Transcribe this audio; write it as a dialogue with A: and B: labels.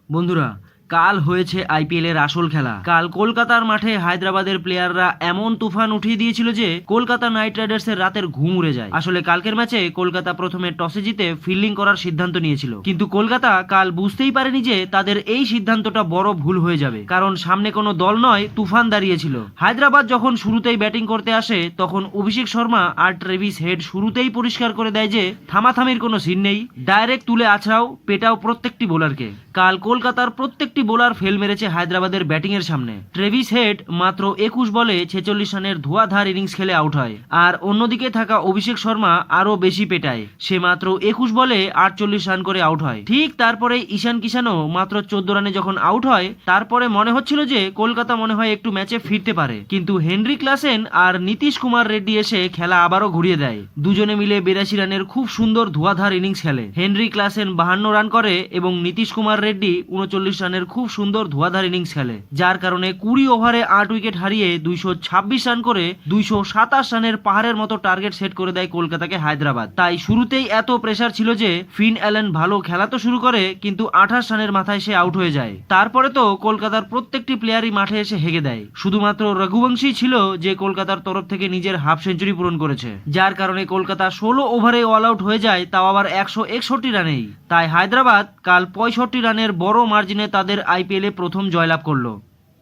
A: বন্ধুরা, কাল হয়েছে আইপিএল এর আসল খেলা। কাল কলকাতার মাঠে হায়দ্রাবাদের প্লেয়াররা এমন তুফান উঠিয়ে দিয়েছিল যে কলকাতা নাইট রাইডার্সের রাতের ঘুম উড়ে যায়। আসলে কালকের ম্যাচে কলকাতা প্রথমে টসে জিতে ফিল্ডিং করার সিদ্ধান্ত নিয়েছিল, কিন্তু কলকাতা কাল বুঝতেই পারেনি যে তাদের এই সিদ্ধান্তটা বড় ভুল হয়ে যাবে, কারণ সামনে কোনো দল নয়, তুফান দাঁড়িয়েছিল। হায়দ্রাবাদ যখন শুরুতেই ব্যাটিং করতে আসে তখন অভিষেক শর্মা আর ট্রেভিস হেড শুরুতেই পরিষ্কার করে দেয় যে থামাথামির কোনো সিন নেই, ডাইরেক্ট তুলে আছড়াও পেটাও প্রত্যেকটি বোলারকে। কাল কলকাতার প্রত্যেকটি বোলার ফেল মেরেছে হায়দ্রাবাদের ব্যাটিং এর সামনে। ট্রেভিস হেড মাত্র 21 বলে 46 রানের ধোঁয়াধার ইনিংস খেলে আউট হয়, আর অন্যদিকে থাকা অভিষেক শর্মা আরো বেশি পেটায়। সে মাত্র 21 বলে 48 রান করে আউট হয়। ঠিক তারপরে ঈশান কিষানও মাত্র 14 রানে যখন আউট হয়, তারপরে মনে হচ্ছিল যে কলকাতা মনে হয় একটু ম্যাচে ফিরতে পারে, কিন্তু হেনরি ক্লাসেন আর নীতিশ কুমার রেড্ডি এসে খেলা আবারও ঘুরিয়ে দেয়। দুজনে মিলে 82 রানের খুব সুন্দর ধোঁয়াধার ইনিংস খেলে। হেনরি ক্লাসেন 52 রান করে এবং নীতিশ কুমার রেড্ডি 39 রানের খুব সুন্দর ধোঁয়াধার ইনিংস খেলে, যার কারণে 20 ওভারে 8 উইকেট হারিয়ে 226 রান করে 227 রানের পাহাড়ের মতো টার্গেট সেট করে দেয় কলকাতাকে হায়দ্রাবাদ। তাই শুরুতেই এত প্রেসার ছিল যে ফিন অ্যালেন ভালো খেলা তো শুরু করে, কিন্তু 28 রানের মাথায় সে আউট হয়ে যায়। তারপরে তো কলকাতার প্রত্যেকটি প্লেয়ারই মাঠে এসে হেগে দেয়, শুধুমাত্র রঘুবংশী ছিল যে কলকাতার তরফ থেকে নিজের হাফ সেঞ্চুরি পূরণ করেছে, যার কারণে কলকাতা 16 ওভারে অল আউট হয়ে যায়, তাও আবার 161 রানেই। তাই হায়দ্রাবাদ কাল 65 রানের বড় মার্জিনে তাদের আইপিএলে প্রথম জয়লাভ করলো।